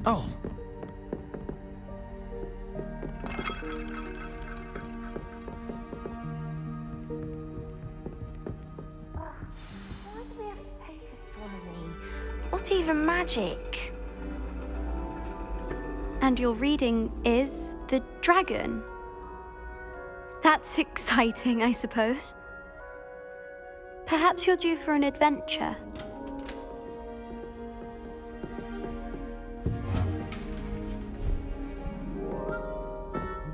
Oh. Why do we have to take astronomy? It's not even magic. And your reading is the dragon. That's exciting, I suppose. Perhaps you're due for an adventure.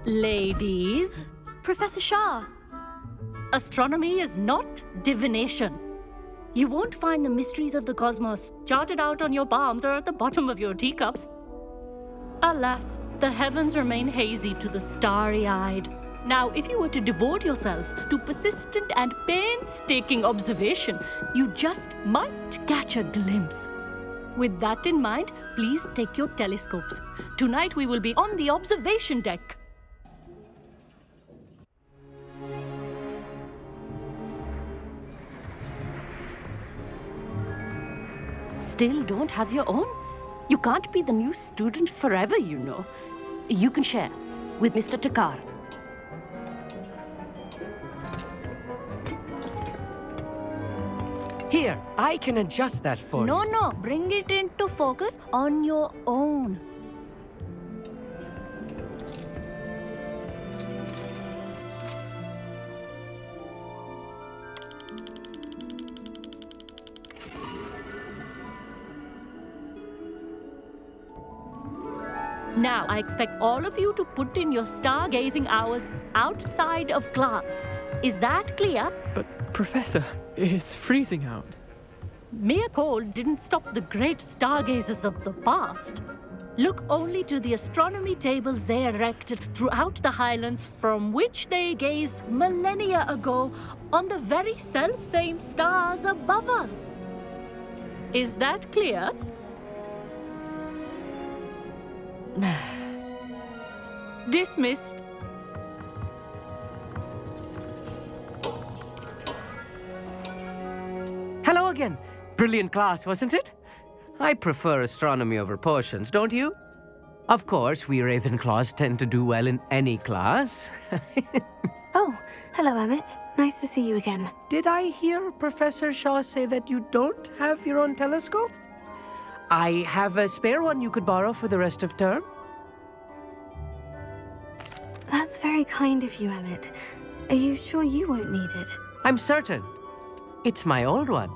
Ladies, Professor Shah. astronomy is not divination. You won't find the mysteries of the cosmos charted out on your palms or at the bottom of your teacups. Alas, the heavens remain hazy to the starry-eyed. Now, if you were to devote yourselves to persistent and painstaking observation, you just might catch a glimpse. With that in mind, please take your telescopes. Tonight we will be on the observation deck. Still don't have your own? You can't be the new student forever, you know. You can share with Mr. Takar. Here, I can adjust that for you. No, bring it into focus on your own. Now, I expect all of you to put in your stargazing hours outside of class. Is that clear? But, Professor, it's freezing out. Mere cold didn't stop the great stargazers of the past. Look only to the astronomy tables they erected throughout the highlands from which they gazed millennia ago on the very self-same stars above us. Is that clear? Dismissed. Hello again. Brilliant class, wasn't it? I prefer astronomy over potions, don't you? Of course, we Ravenclaws tend to do well in any class. Oh, hello, Emmett. Nice to see you again. Did I hear Professor Shaw say that you don't have your own telescope? I have a spare one you could borrow for the rest of term. That's very kind of you, Emmett. Are you sure you won't need it? I'm certain. It's my old one.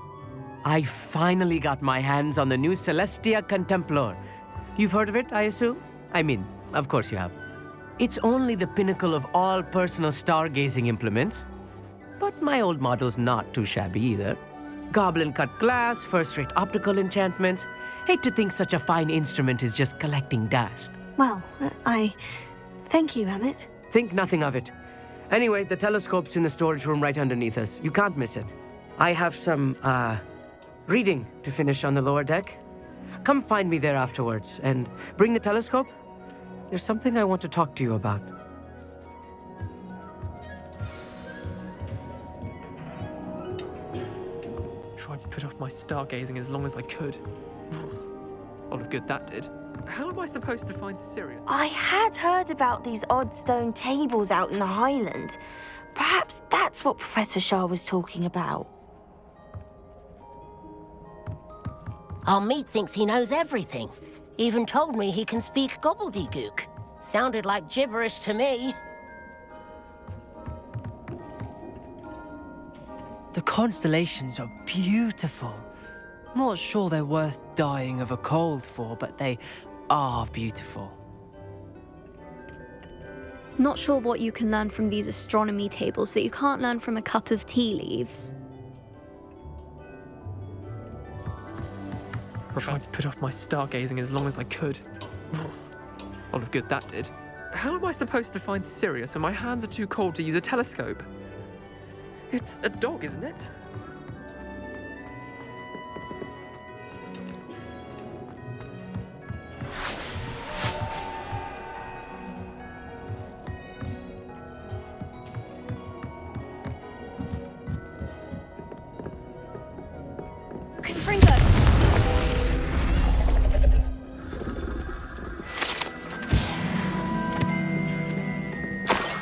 I finally got my hands on the new Celestia Contemplar. You've heard of it, I assume? I mean, of course you have. It's only the pinnacle of all personal stargazing implements. But my old model's not too shabby either. Goblin-cut glass, first-rate optical enchantments. Hate to think such a fine instrument is just collecting dust. Well, thank you, Emmett. Think nothing of it. Anyway, the telescope's in the storage room right underneath us. You can't miss it. I have some, reading to finish on the lower deck. Come find me there afterwards, and bring the telescope. There's something I want to talk to you about. Tried to put off my stargazing as long as I could. A lot of good that did. How am I supposed to find Sirius? I had heard about these odd stone tables out in the Highlands. Perhaps that's what Professor Shah was talking about. Our meat thinks he knows everything. Even told me he can speak gobbledygook. Sounded like gibberish to me. The constellations are beautiful. Not sure they're worth dying of a cold for, but they are beautiful. Not sure what you can learn from these astronomy tables that you can't learn from a cup of tea leaves. Tried to put off my stargazing as long as I could. A lot of good that did. How am I supposed to find Sirius when my hands are too cold to use a telescope? It's a dog, isn't it?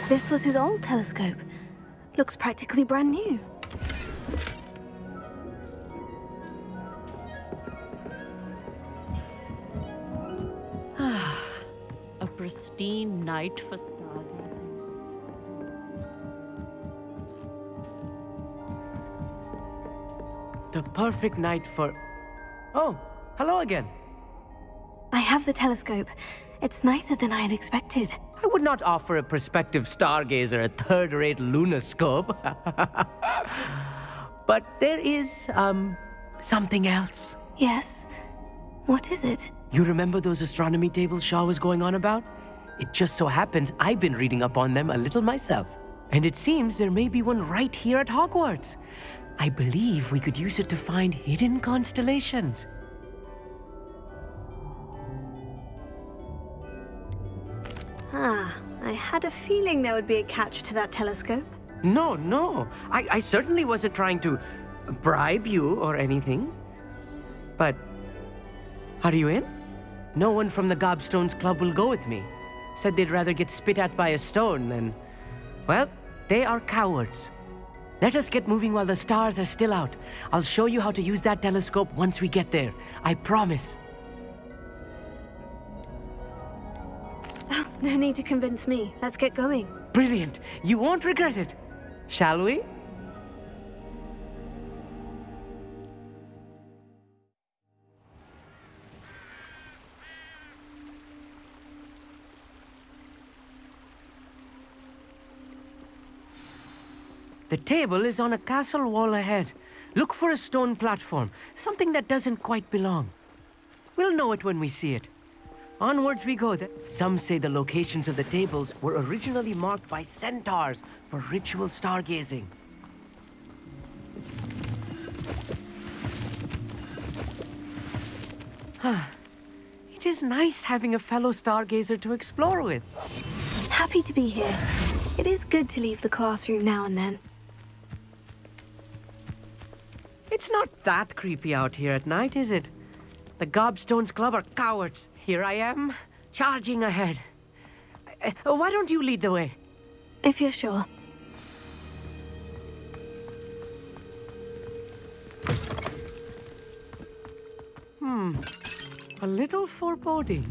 This was his old telescope. Looks practically brand new. A pristine night for stargazing. The perfect night for... Oh, hello again. I have the telescope. It's nicer than I had expected. I would not offer a prospective stargazer a third-rate lunoscope. But there is, something else. Yes? What is it? You remember those astronomy tables Shaw was going on about? It just so happens I've been reading up on them a little myself. And it seems there may be one right here at Hogwarts. I believe we could use it to find hidden constellations. I had a feeling there would be a catch to that telescope. No. I certainly wasn't trying to bribe you or anything. But, are you in? No one from the Gobstones Club will go with me. Said they'd rather get spit at by a stone than... Well, they are cowards. Let us get moving while the stars are still out. I'll show you how to use that telescope once we get there. I promise. Oh, no need to convince me. Let's get going. Brilliant. You won't regret it. Shall we? The table is on a castle wall ahead. Look for a stone platform, something that doesn't quite belong. We'll know it when we see it. Onwards we go. Some say the locations of the tables were originally marked by centaurs for ritual stargazing. It is nice having a fellow stargazer to explore with. Happy to be here. It is good to leave the classroom now and then. It's not that creepy out here at night, is it? The Gobstones Club are cowards. Here I am, charging ahead. Why don't you lead the way? If you're sure. A little foreboding.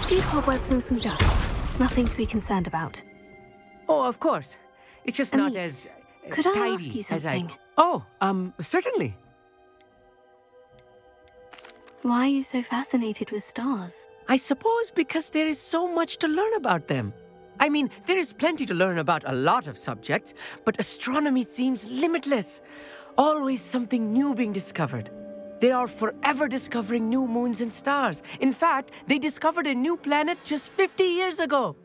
Few cobwebs and some dust. Nothing to be concerned about. Oh, of course. It's just not Amit, as could I tidy ask you as I... something? Oh, certainly. Why are you so fascinated with stars? I suppose because there is so much to learn about them. I mean, there is plenty to learn about a lot of subjects, but astronomy seems limitless. Always something new being discovered. They are forever discovering new moons and stars. In fact, they discovered a new planet just 50 years ago.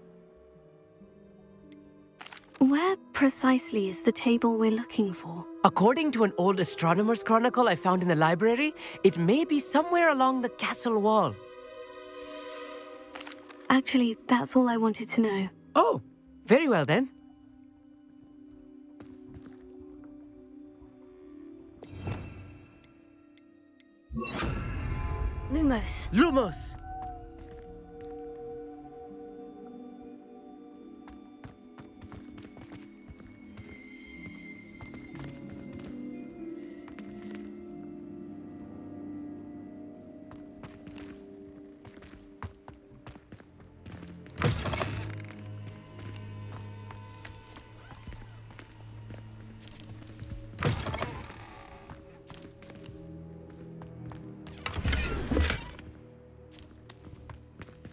Where precisely is the table we're looking for? According to an old astronomer's chronicle I found in the library, it may be somewhere along the castle wall. Actually, that's all I wanted to know. Oh, very well then. Lumos. Lumos!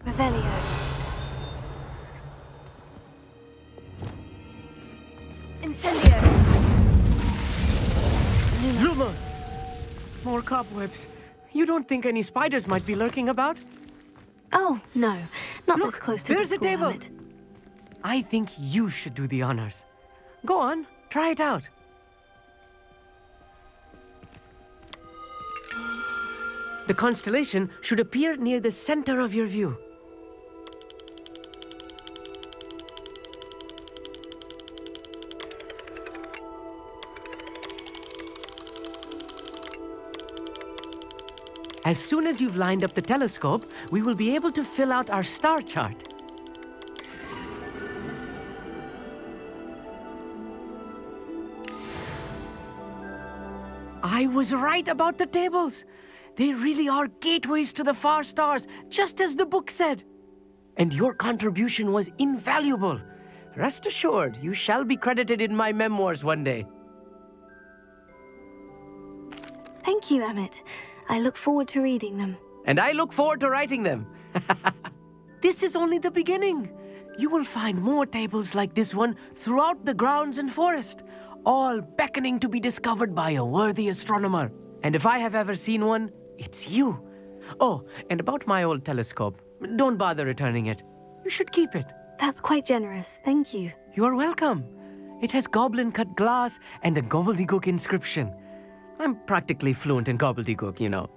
Revelio. Incendio. Lumos! More cobwebs. You don't think any spiders might be lurking about? Oh, no. Not Look, this close to there's the a school table. helmet. I think you should do the honors. Go on, try it out. The constellation should appear near the center of your view. As soon as you've lined up the telescope, we will be able to fill out our star chart. I was right about the tables. They really are gateways to the far stars, just as the book said. And your contribution was invaluable. Rest assured, you shall be credited in my memoirs one day. Thank you, Emmett. I look forward to reading them. And I look forward to writing them. This is only the beginning. You will find more tables like this one throughout the grounds and forest, all beckoning to be discovered by a worthy astronomer. And if I have ever seen one, it's you. Oh, and about my old telescope, don't bother returning it. You should keep it. That's quite generous. Thank you. You are welcome. It has goblin-cut glass and a gobbledygook inscription. I'm practically fluent in gobbledygook, you know.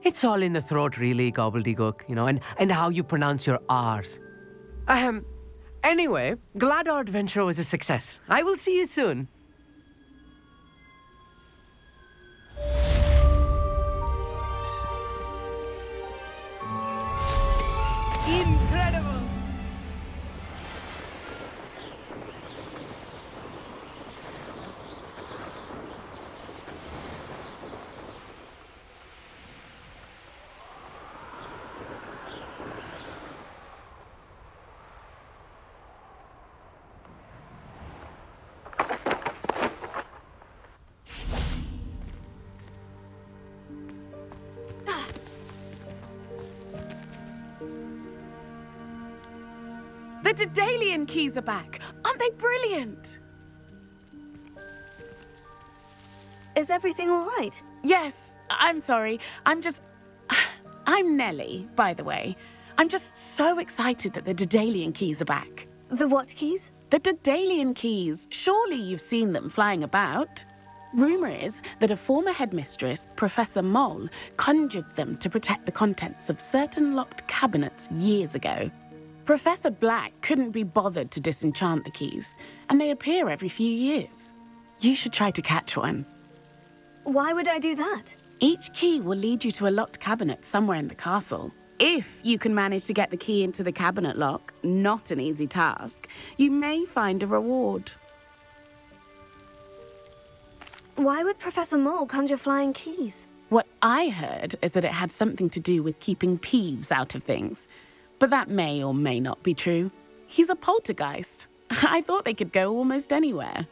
It's all in the throat, really, gobbledygook, you know, and how you pronounce your R's. Anyway, glad our adventure was a success. I will see you soon. Incredible! The Daedalian keys are back. Aren't they brilliant? Is everything all right? Yes, I'm sorry. I'm Nellie, by the way. I'm just so excited that the Daedalian keys are back. The what keys? The Daedalian keys. Surely you've seen them flying about. Rumour is that a former headmistress, Professor Mole, conjured them to protect the contents of certain locked cabinets years ago. Professor Black couldn't be bothered to disenchant the keys, and they appear every few years. You should try to catch one. Why would I do that? Each key will lead you to a locked cabinet somewhere in the castle. If you can manage to get the key into the cabinet lock, not an easy task, you may find a reward. Why would Professor Mole conjure flying keys? What I heard is that it had something to do with keeping Peeves out of things. But that may or may not be true. He's a poltergeist. I thought they could go almost anywhere.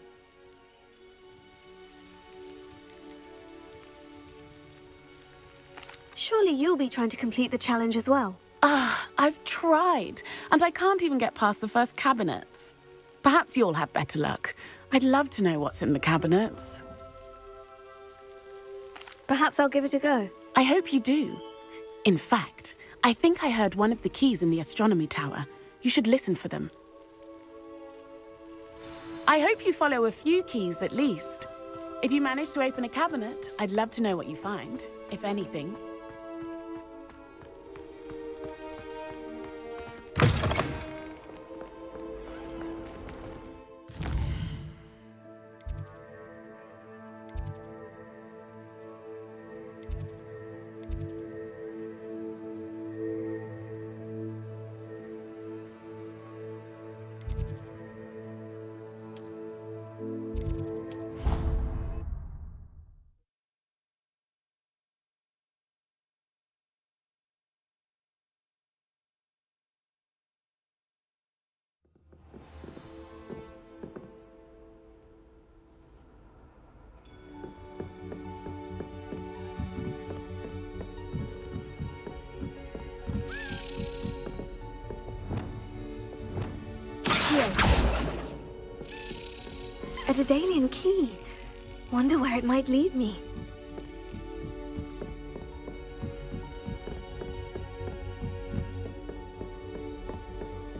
Surely you'll be trying to complete the challenge as well. I've tried, and I can't even get past the first cabinets. Perhaps you'll have better luck. I'd love to know what's in the cabinets. Perhaps I'll give it a go. I hope you do. In fact, I think I heard one of the keys in the astronomy tower. You should listen for them. I hope you follow a few keys at least. If you manage to open a cabinet, I'd love to know what you find, if anything. A Daedalian key. Wonder where it might lead me.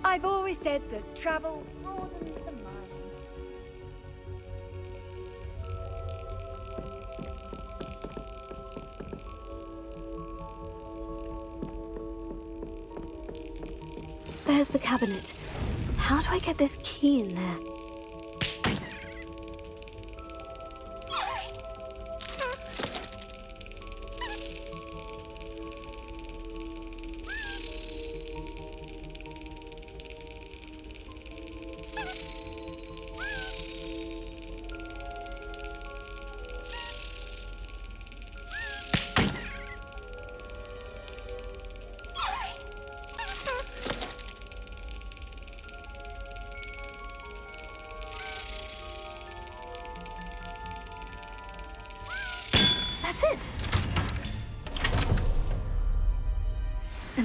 I've always said that travel broadens the mind. There's the cabinet. How do I get this key in there?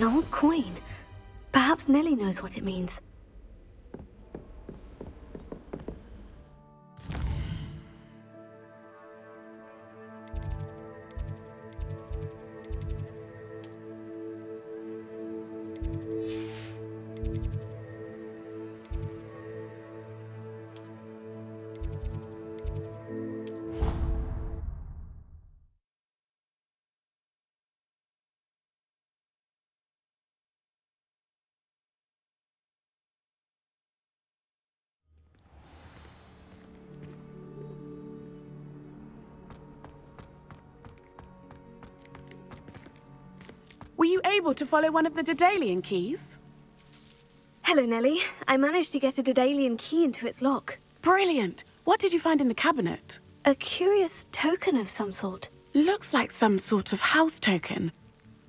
old coin. Perhaps Nellie knows what it means. Were you able to follow one of the Daedalian keys? Hello, Nellie. I managed to get a Daedalian key into its lock. Brilliant! What did you find in the cabinet? A curious token of some sort. Looks like some sort of house token.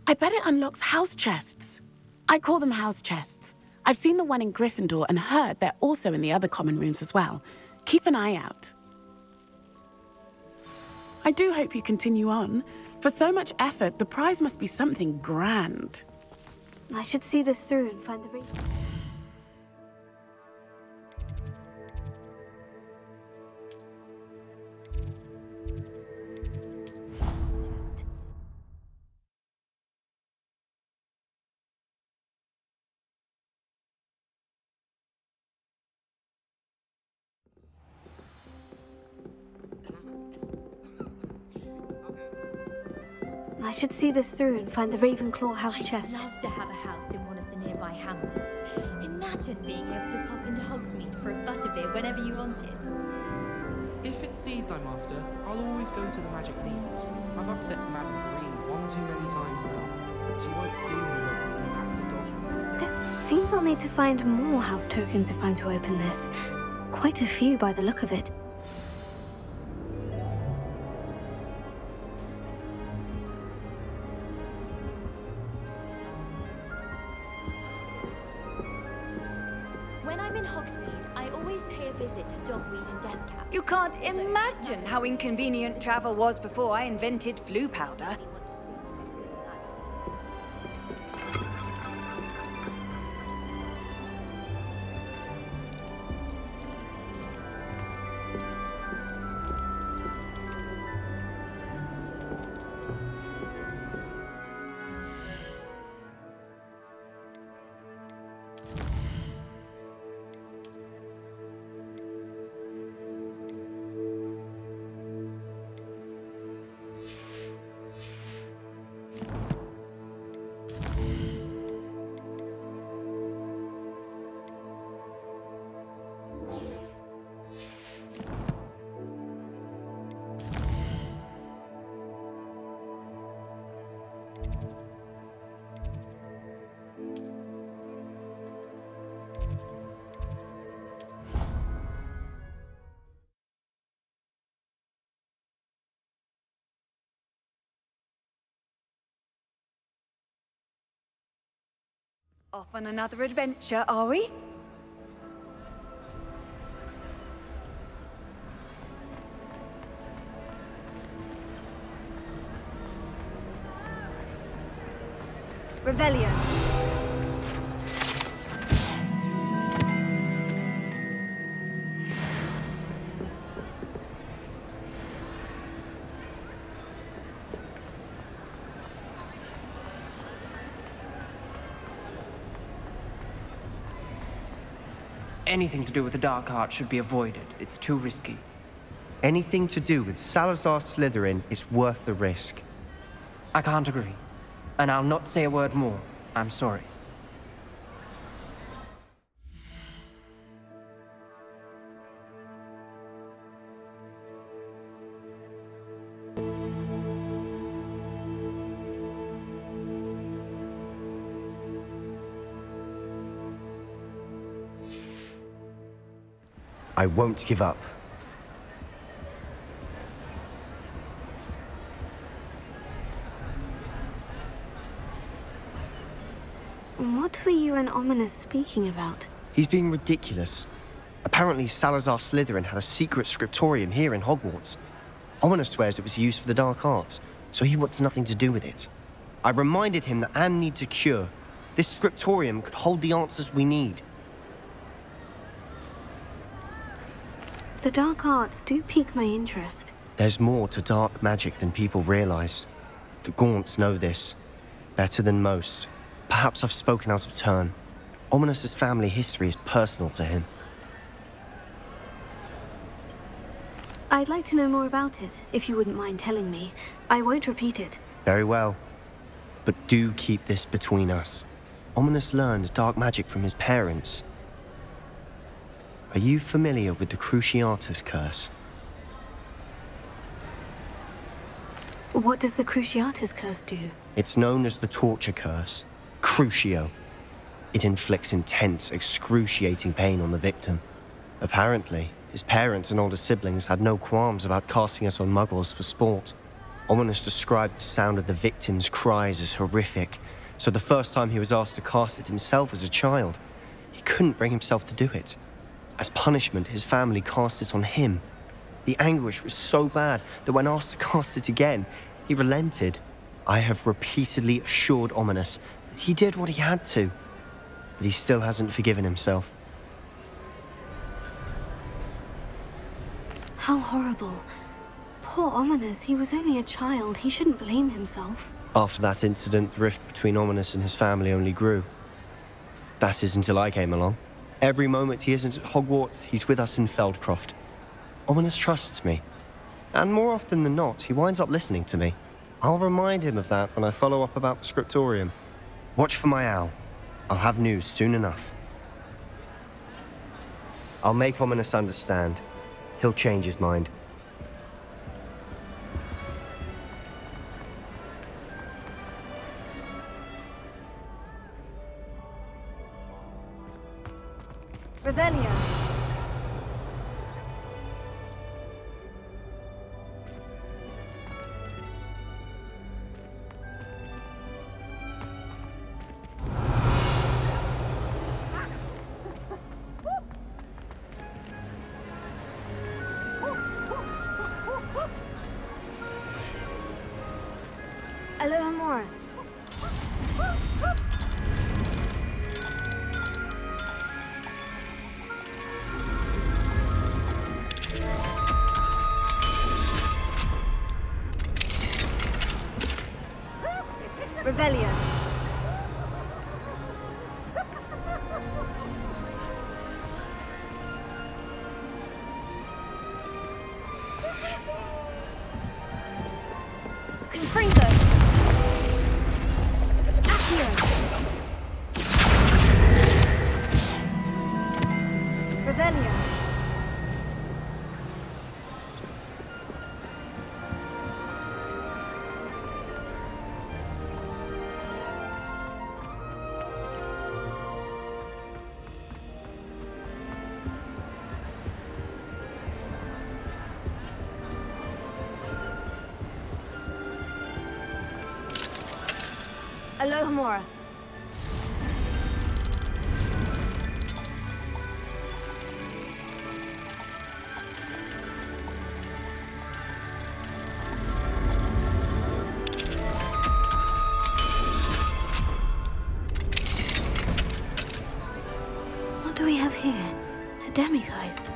I bet it unlocks house chests. I call them house chests. I've seen the one in Gryffindor and heard they're also in the other common rooms as well. Keep an eye out. I do hope you continue on. For so much effort, the prize must be something grand. I should see this through and find the ring. I should see this through and find the Ravenclaw house chest. I'd love to have a house in one of the nearby hamlets. Imagine being able to pop into Hogsmeade for a butterbeer whenever you wanted. If it's seeds I'm after, I'll always go to the magic lead. I've upset Madame Green one too many times now. She won't soon move up the dog. There seems I'll need to find more house tokens if I'm to open this. Quite a few by the look of it. When I'm in Hogsmeade, I always pay a visit to Dogweed and Deathcap. You can't imagine how inconvenient travel was before I invented flu powder. Off on another adventure, are we? Revelio. Anything to do with the dark art should be avoided. It's too risky. Anything to do with Salazar Slytherin is worth the risk. I can't agree. And I'll not say a word more. I'm sorry. I won't give up. What were you and Ominous speaking about? He's being ridiculous. Apparently Salazar Slytherin had a secret scriptorium here in Hogwarts. Ominous swears it was used for the dark arts, so he wants nothing to do with it. I reminded him that Anne needs a cure, This scriptorium could hold the answers we need. The dark arts do pique my interest. There's more to dark magic than people realize. The Gaunts know this better than most. Perhaps I've spoken out of turn. Ominous's family history is personal to him. I'd like to know more about it, if you wouldn't mind telling me. I won't repeat it. Very well. But do keep this between us. Ominous learned dark magic from his parents. Are you familiar with the Cruciatus curse? What does the Cruciatus curse do? It's known as the torture curse. Crucio. It inflicts intense, excruciating pain on the victim. Apparently, his parents and older siblings had no qualms about casting it on muggles for sport. Ominous described the sound of the victim's cries as horrific, so the first time he was asked to cast it himself as a child, he couldn't bring himself to do it. As punishment, his family cast it on him. The anguish was so bad that when asked to cast it again, he relented. I have repeatedly assured Ominous that he did what he had to, but he still hasn't forgiven himself. How horrible. Poor Ominous, he was only a child. He shouldn't blame himself. After that incident, the rift between Ominous and his family only grew. That is until I came along. Every moment he isn't at Hogwarts, he's with us in Feldcroft. Ominous trusts me. And more often than not, he winds up listening to me. I'll remind him of that when I follow up about the scriptorium. Watch for my owl. I'll have news soon enough. I'll make Ominous understand. He'll change his mind. Revelio. Alohomora. Revelio. Confringo. Accio. Revelio. Alohomora. What do we have here? A demiguise.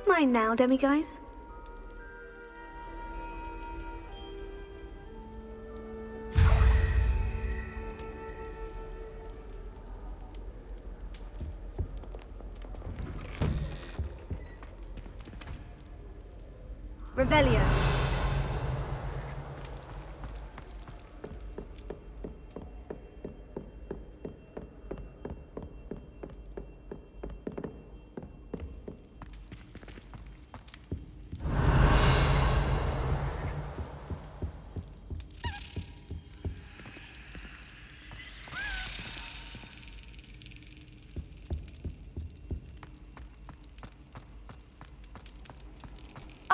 Mine now, demiguise. Revelio.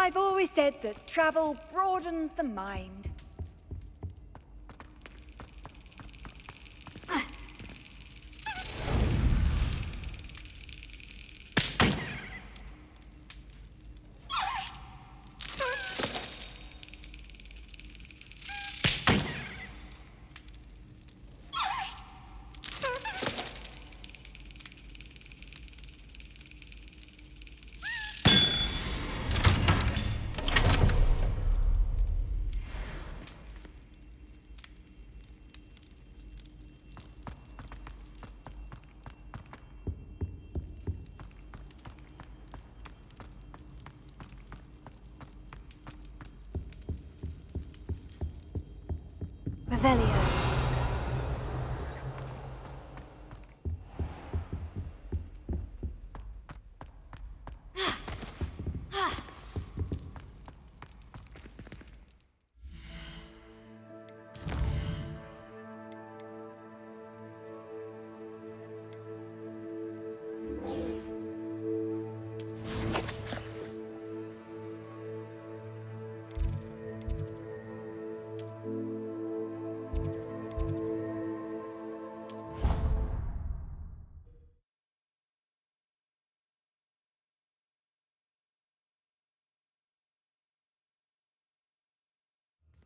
I've always said that travel broadens the mind. Revelio.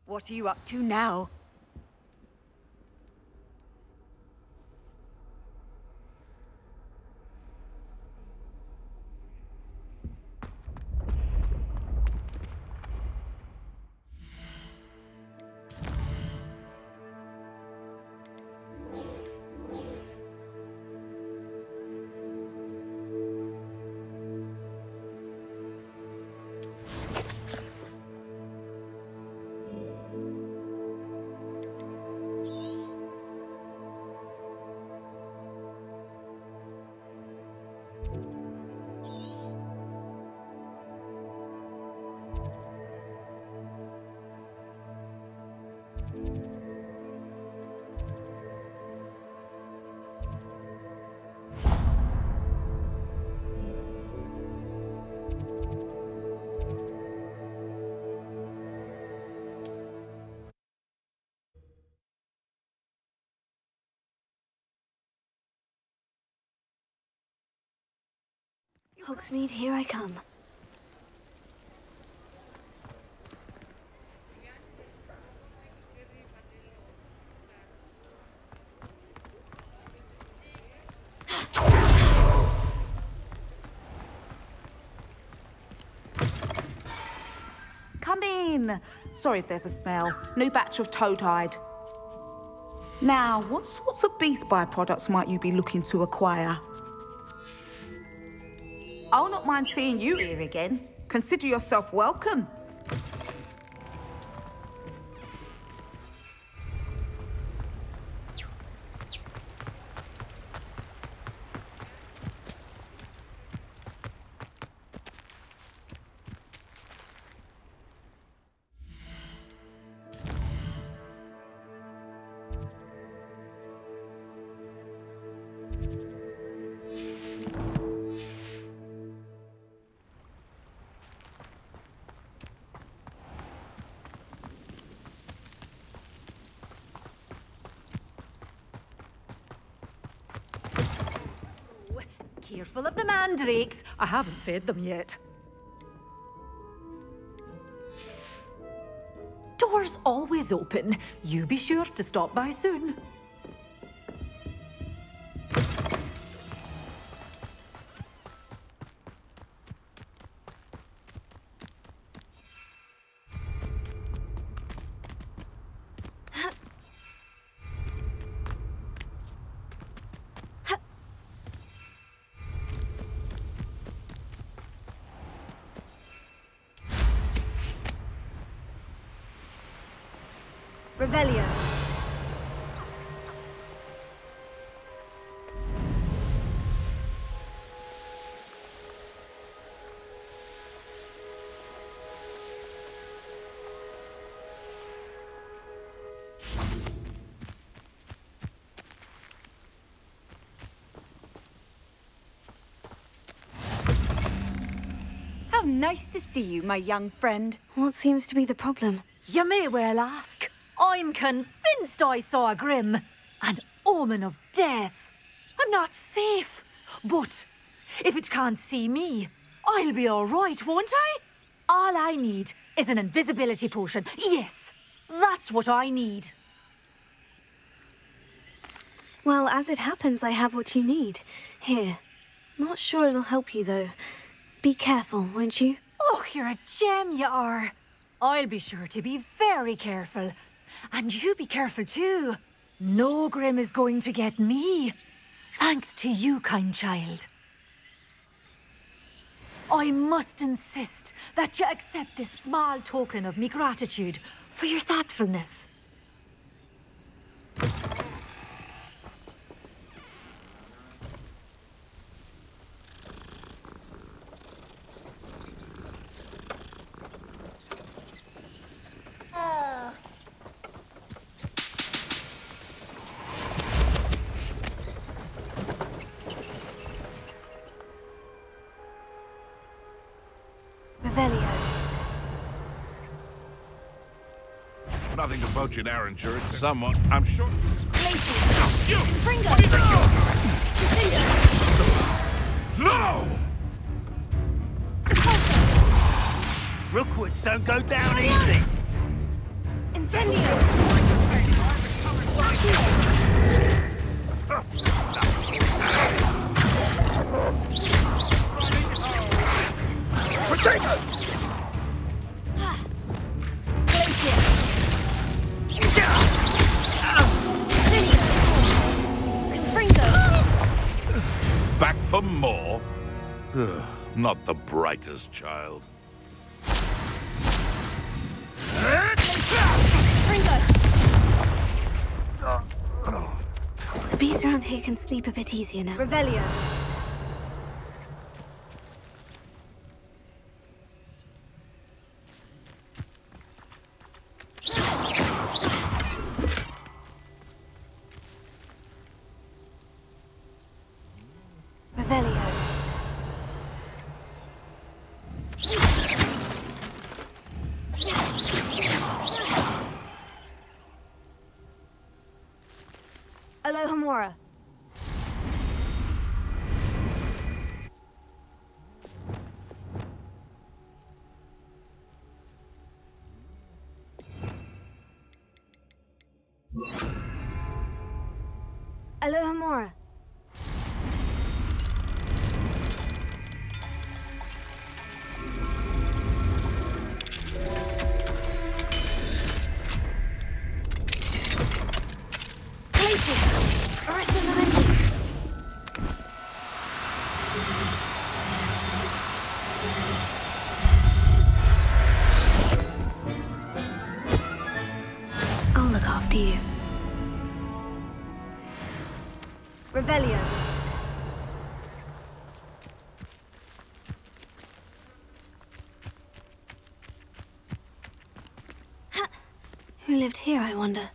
What are you up to now? Hogsmeade, here I come. Come in. Sorry if there's a smell. New batch of toad-hide. Now, what sorts of beast byproducts might you be looking to acquire? I'll not mind seeing you here again. Consider yourself welcome. Careful of the mandrakes. I haven't fed them yet. Door's always open. You be sure to stop by soon. Revelio. How Nice to see you, my young friend. What seems to be the problem? You may well ask. I'm convinced I saw a grim, an omen of death. I'm not safe, but if it can't see me, I'll be all right, won't I? All I need is an invisibility potion. Yes, that's what I need. Well, as it happens, I have what you need. Here. Not sure it'll help you, though. Be careful, won't you? Oh, you're a gem, you are. I'll be sure to be very careful. And you be careful, too. No grim is going to get me. Thanks to you, kind child. I must insist that you accept this small token of me gratitude for your thoughtfulness. Nothing to poach an Arranger. It's someone, I'm sure. Lacey! You! Fringo! What do you think No! Rookwoods don't go down easy. Incendio! Potato! Back for more? Ugh, not the brightest child. The beast around here can sleep a bit easier now. Revelio. Alohomora. Alohomora. I'll look after you. Revelio. Who lived here, I wonder?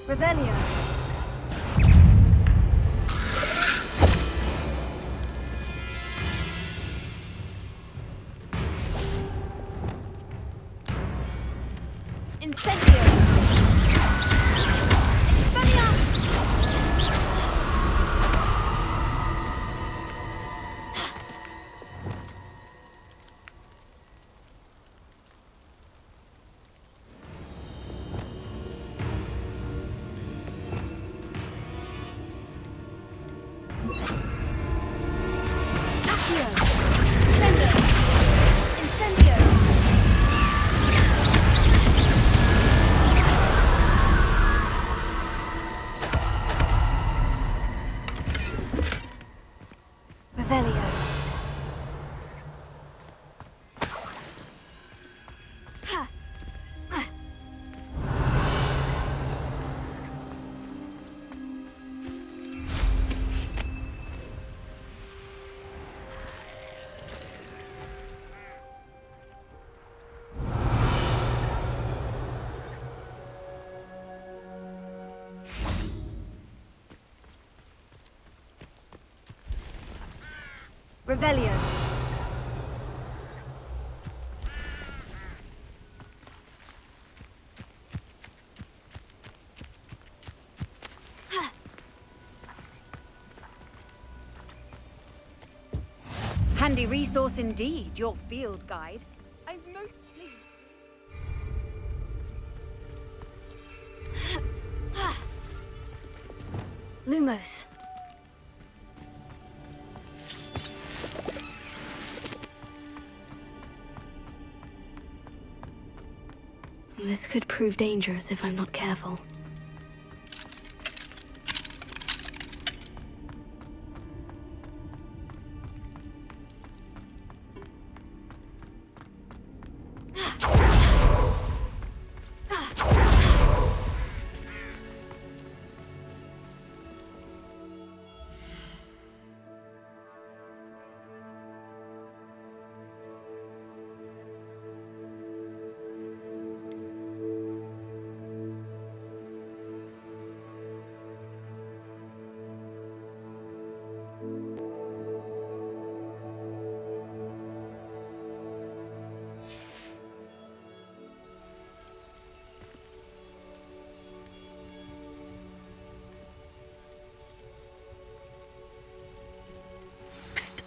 Revelio. Incendio. Revelio. Handy resource indeed, your field guide. I'm most pleased. Lumos. This could prove dangerous if I'm not careful.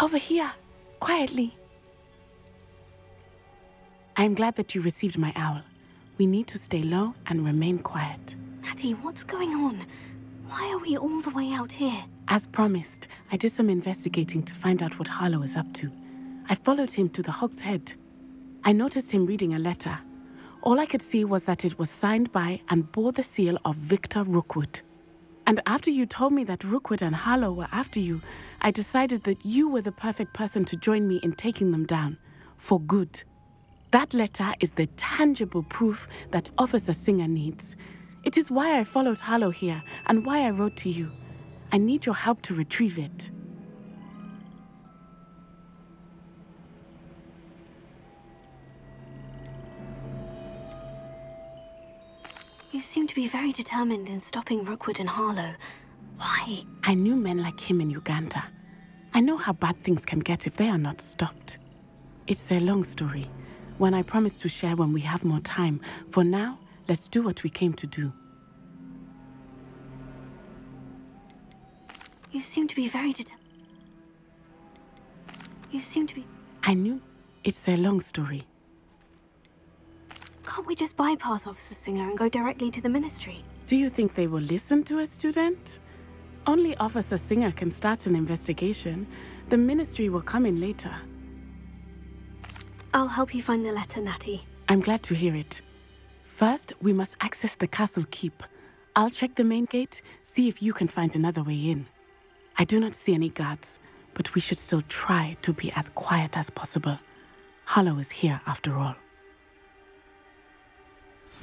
Over here, quietly. I'm glad that you received my owl. We need to stay low and remain quiet. Natty, what's going on? Why are we all the way out here? As promised, I did some investigating to find out what Harlow is up to. I followed him to the Hog's Head. I noticed him reading a letter. All I could see was that it was signed by and bore the seal of Victor Rookwood. And after you told me that Rookwood and Harlow were after you, I decided that you were the perfect person to join me in taking them down, for good. That letter is the tangible proof that Officer Singer needs. It is why I followed Harlow here and why I wrote to you. I need your help to retrieve it. You seem to be very determined in stopping Rookwood and Harlow. Why? I knew men like him in Uganda. I know how bad things can get if they are not stopped. It's a long story, one I promise to share when we have more time. For now, let's do what we came to do. You seem to be very You seem to be... I knew... It's a long story. Can't we just bypass Officer Singer and go directly to the Ministry? Do you think they will listen to a student? Only Officer Singer can start an investigation. The Ministry will come in later. I'll help you find the letter, Natty. I'm glad to hear it. First, we must access the castle keep. I'll check the main gate, see if you can find another way in. I do not see any guards, but we should still try to be as quiet as possible. Harlow is here after all.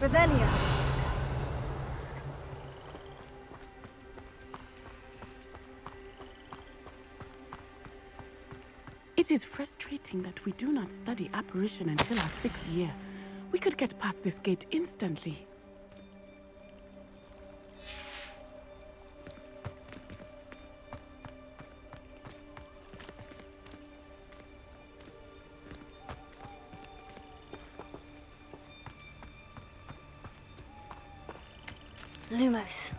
Revelio. It is frustrating that we do not study apparition until our 6th year. We could get past this gate instantly. Lumos.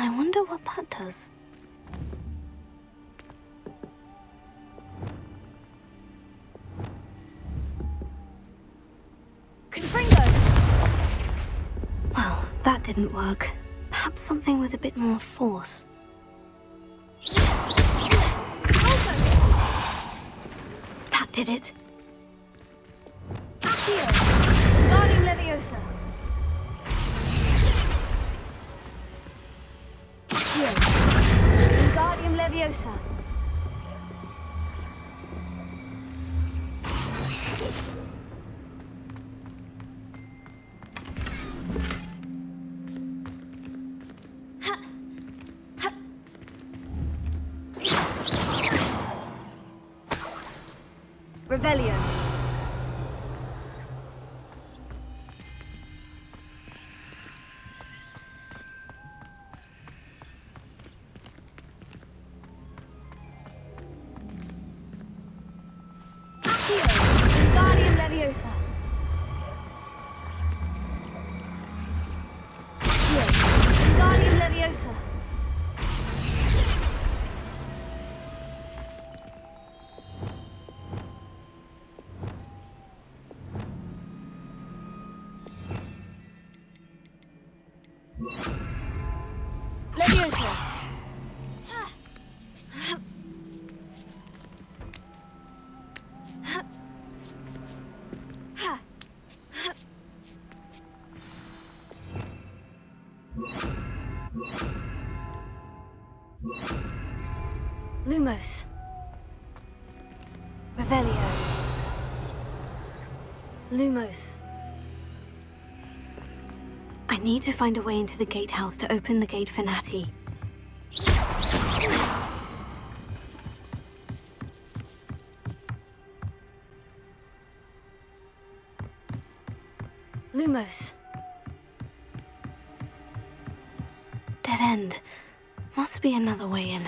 I wonder what that does. Well, that didn't work. Perhaps something with a bit more force. That did it. Guardian Leviosa. Wingardium Leviosa. Revelio. Wingardium Leviosa. Wingardium Leviosa. Leviosa. Lumos. Revelio. Lumos. I need to find a way into the gatehouse to open the gate for Natty. Lumos. Dead end. Must be another way in.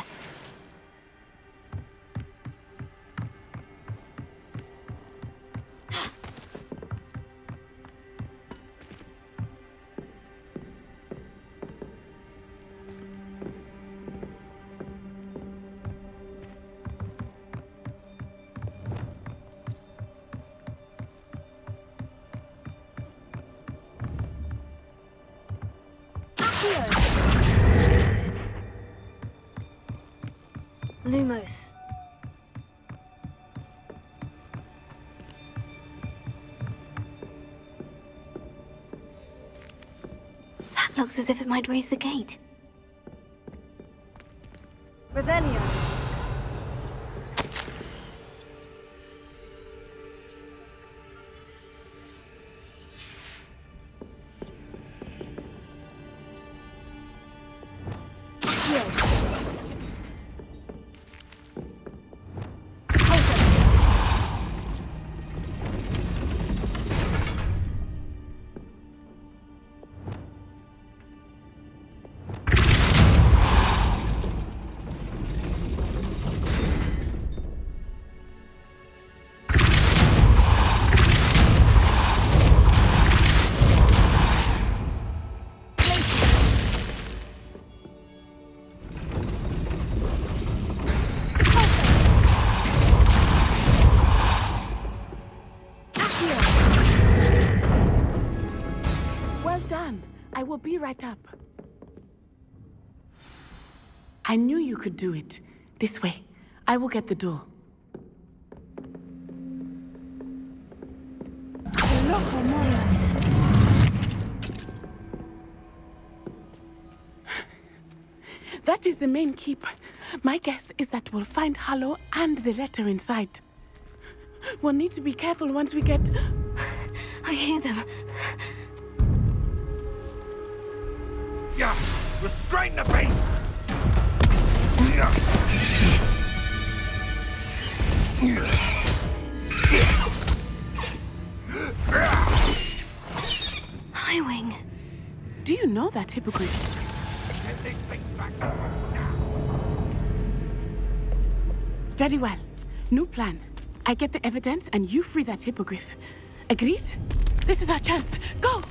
Lumos. That looks as if it might raise the gate. Revelio. I will be right up. I knew you could do it. This way. I will get the door. That is the main keep. My guess is that we'll find Hollow and the letter inside. We'll need to be careful once we get... I hear them. Yeah, restrain the beast! Highwing. Do you know that hippogriff? Very well. New plan. I get the evidence and you free that hippogriff. Agreed? This is our chance. Go!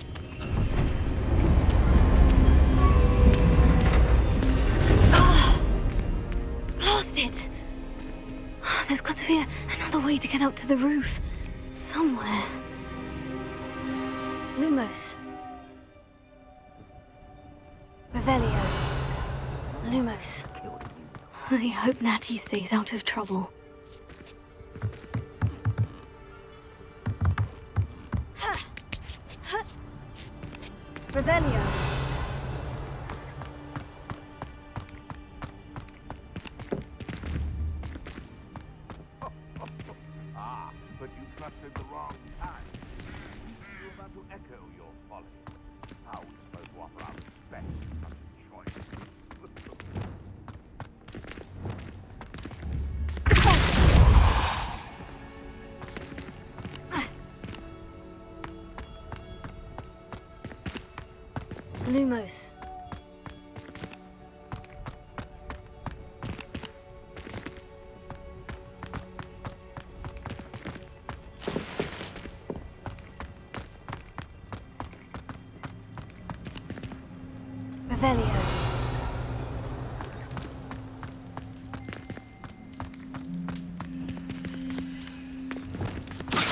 Blast it! There's got to be another way to get up to the roof. Somewhere. Lumos. Revelio. Lumos. I hope Natty stays out of trouble. Revelio. But you trusted the wrong time. You're about to echo your folly. How are we supposed to offer our respect to such a choice? Lumos. Revelio.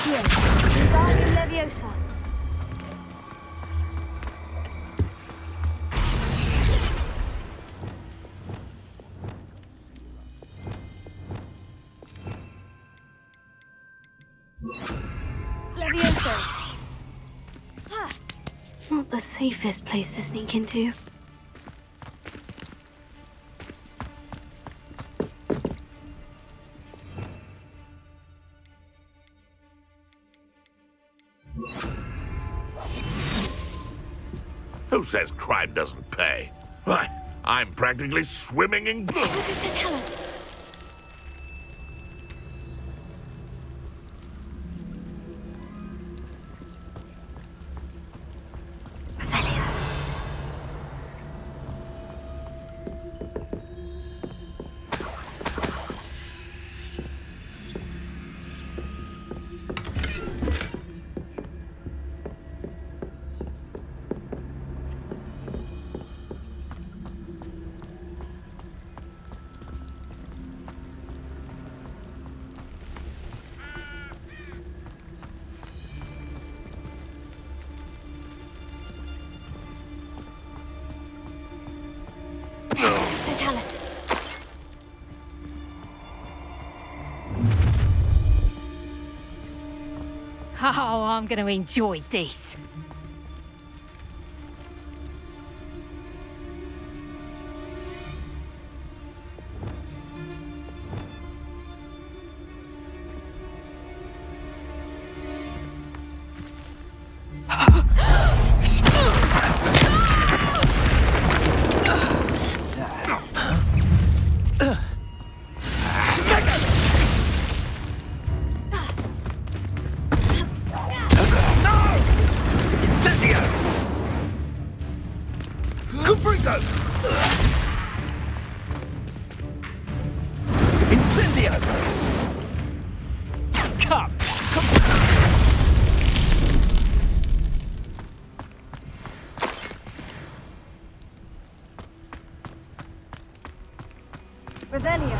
Here, Wingardium Leviosa. Leviosa. Not the safest place to sneak into. Who says crime doesn't pay? Why, I'm practically swimming in blood. What does that tell us? Oh, I'm going to enjoy this. Revelio.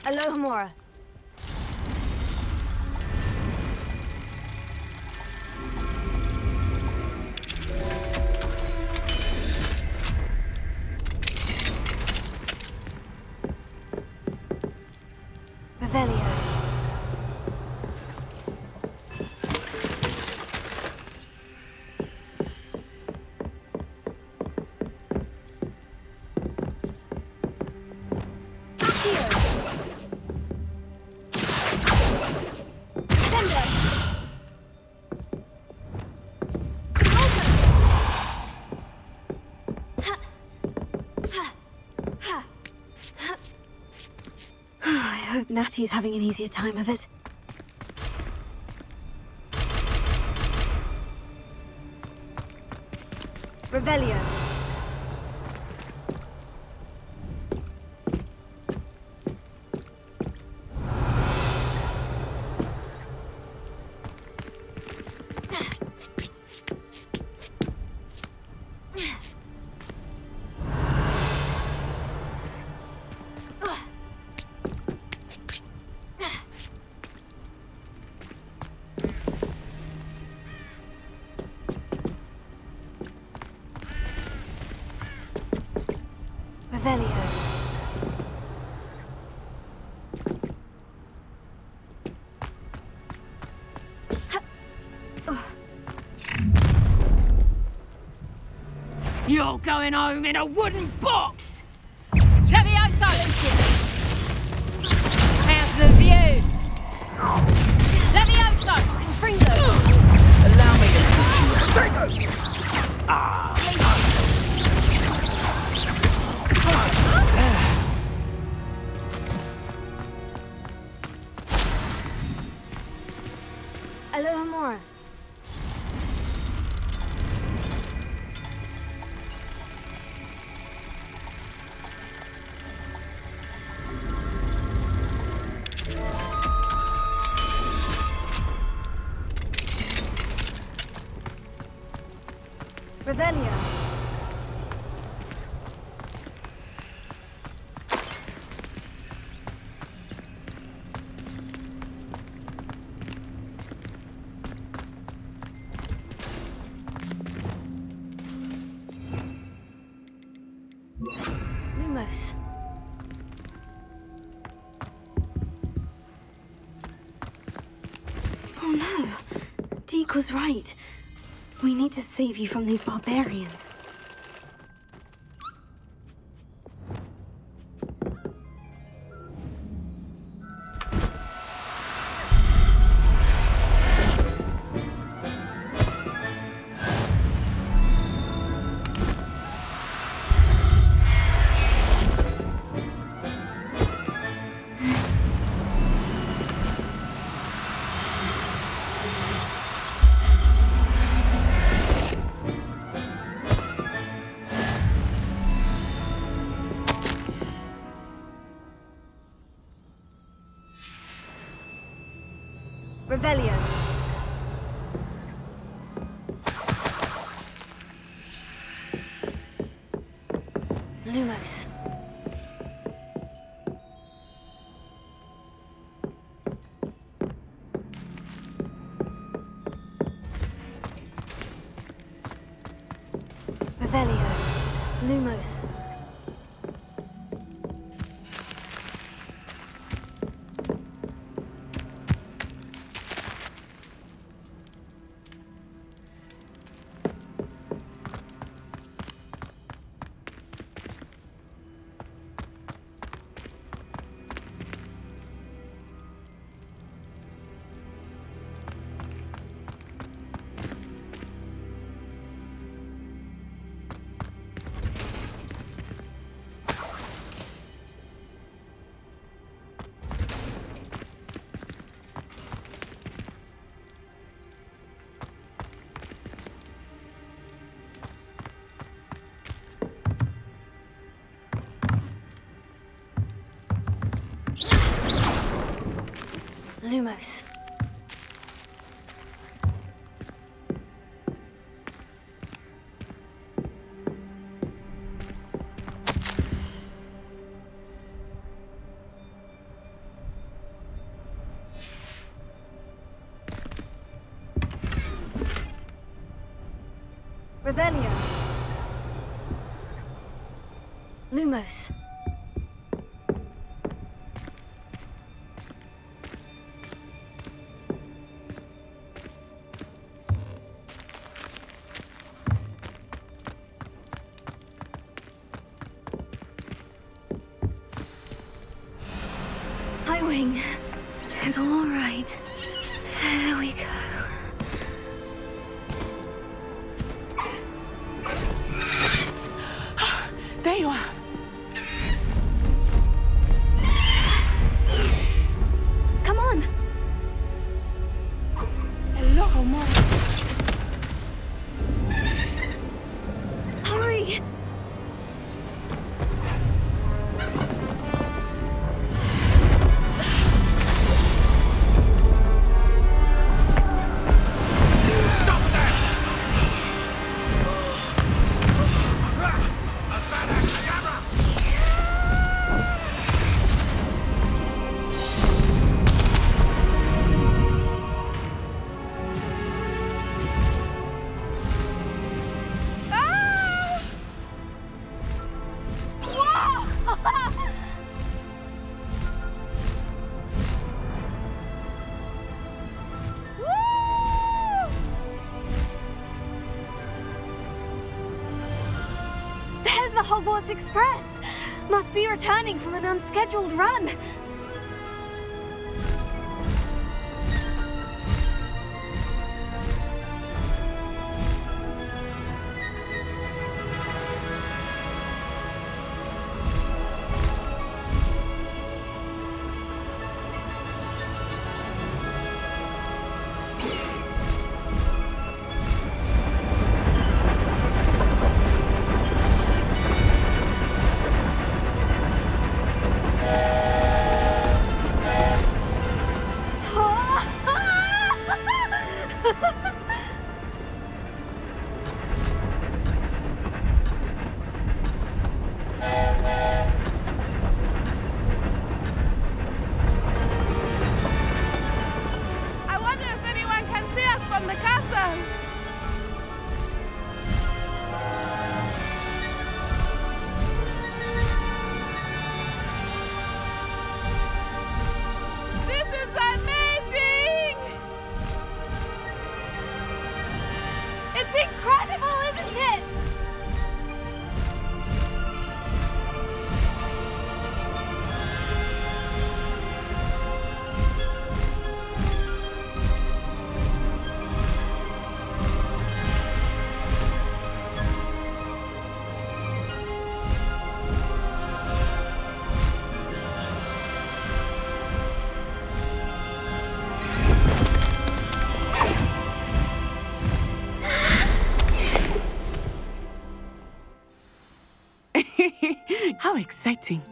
Alohomora. Revelio. I hope Natty's having an easier time of it. Revelio. Revelio. You're going home in a wooden box! Levioso! How's the view? Levioso! Fringo! Allow me to teach you. Ah! Lumos. Oh no. Deke was right. We need to save you from these barbarians. Revelio. Lumos. Revelio. Lumos. Lumos. Revelio. Lumos. Wing. It's all right. There we go. There you are. Come on. Hello, Mom. Hurry. The Hogwarts Express! Must be returning from an unscheduled run. How exciting.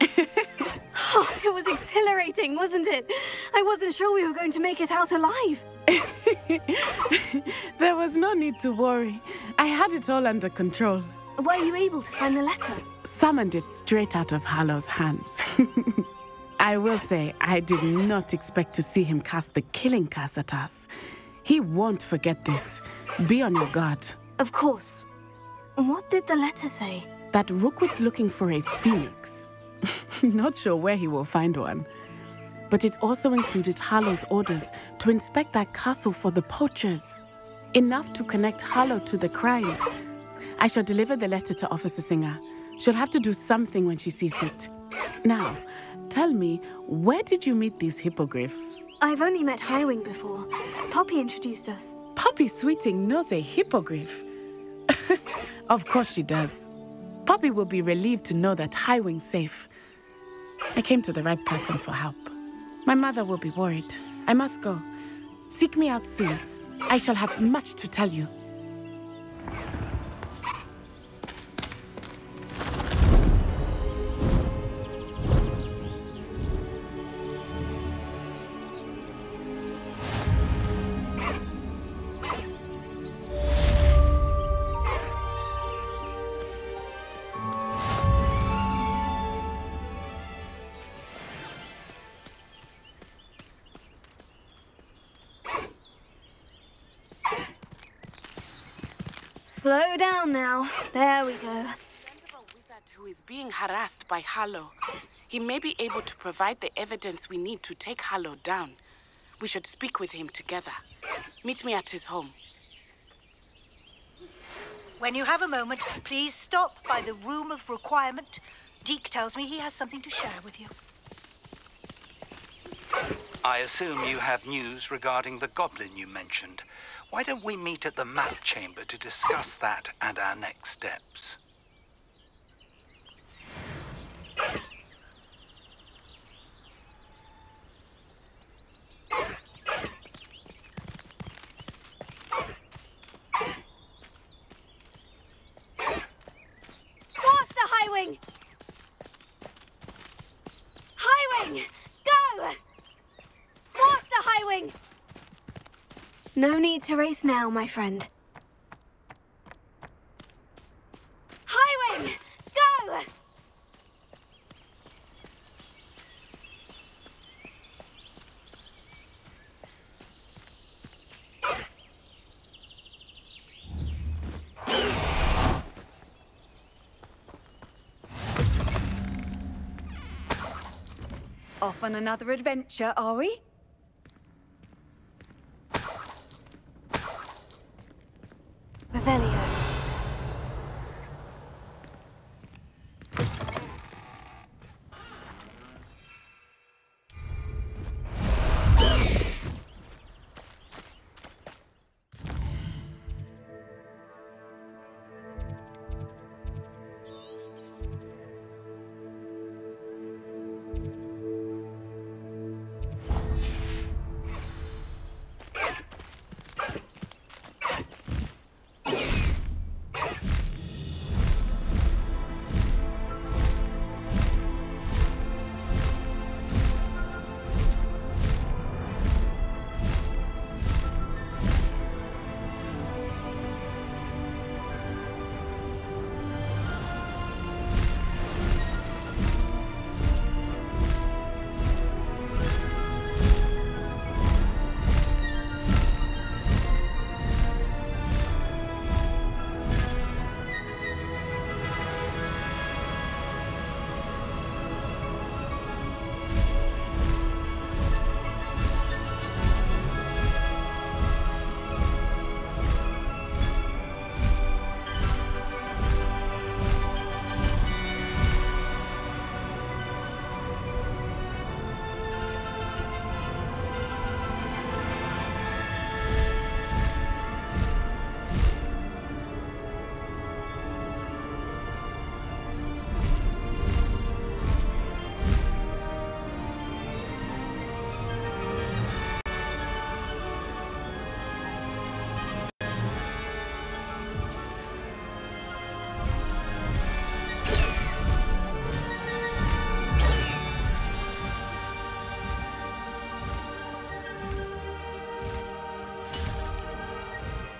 Oh, it was exhilarating, wasn't it? I wasn't sure we were going to make it out alive. There was no need to worry. I had it all under control. Were you able to find the letter? Summoned it straight out of Hallow's hands. I will say, I did not expect to see him cast the killing curse at us. He won't forget this. Be on your guard. Of course. What did the letter say? That Rookwood's looking for a phoenix. Not sure where he will find one. But it also included Hallow's orders to inspect that castle for the poachers. Enough to connect Hallow to the crimes. I shall deliver the letter to Officer Singer. She'll have to do something when she sees it. Now, tell me, where did you meet these hippogriffs? I've only met Highwing before. Poppy introduced us. Poppy Sweeting knows a hippogriff. Of course she does. Poppy will be relieved to know that Highwing's safe. I came to the right person for help. My mother will be worried. I must go. Seek me out soon. I shall have much to tell you. Slow down now. There we go. Who is being harassed by Hallow. He may be able to provide the evidence we need to take Hallow down. We should speak with him together. Meet me at his home. When you have a moment, please stop by the Room of Requirement. Deke tells me he has something to share with you. I assume you have news regarding the goblin you mentioned. Why don't we meet at the map chamber to discuss that and our next steps? Faster, Highwing! Highwing! Go! Faster, Highwing! No need to race now, my friend. Highwing! Go! Off on another adventure, are we? Revelio.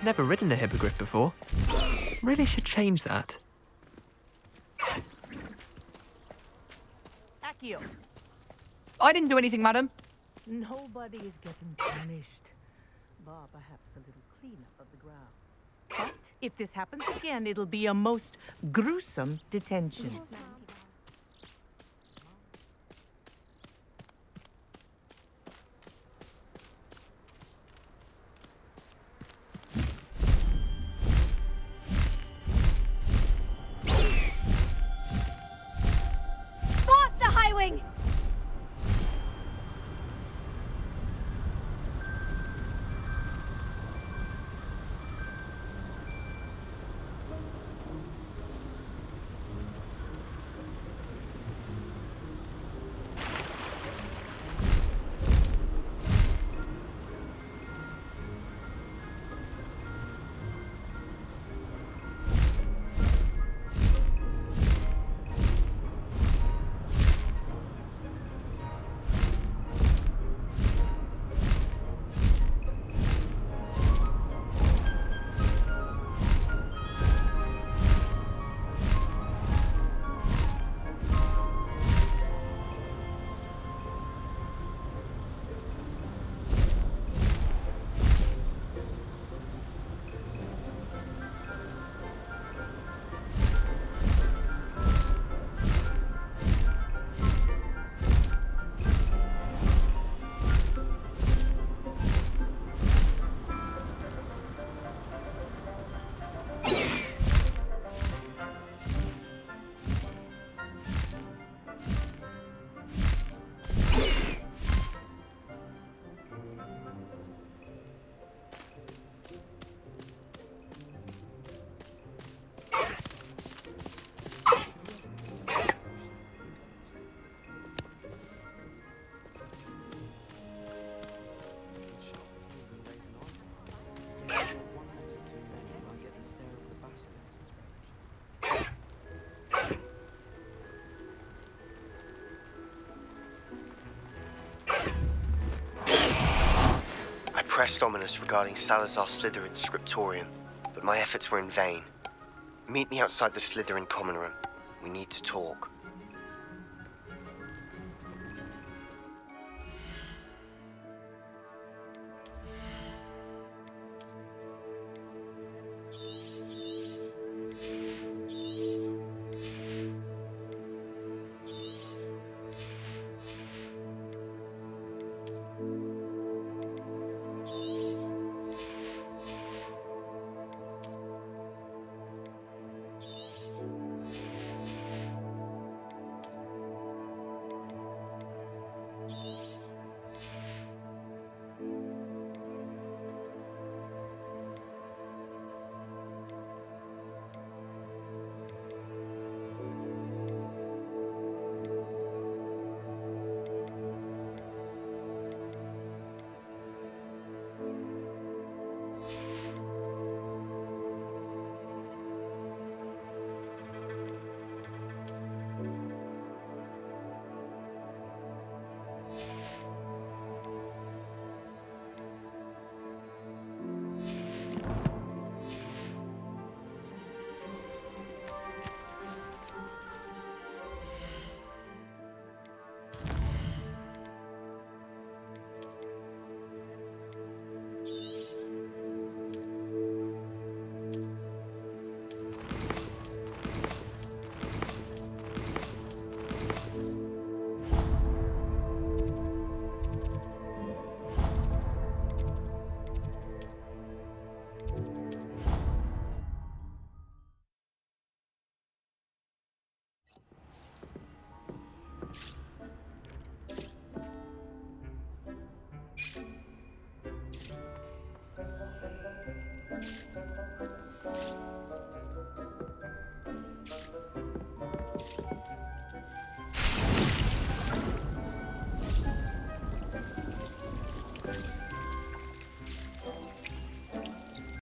Never ridden a hippogriff before. Really should change that. Accio. I didn't do anything, madam. Nobody is getting punished. Bar perhaps a little cleanup of the ground. But if this happens again, it'll be a most gruesome detention. Faster, Highwing! Pressed ominous regarding Salazar Slytherin's scriptorium, but my efforts were in vain. Meet me outside the Slytherin common room. We need to talk.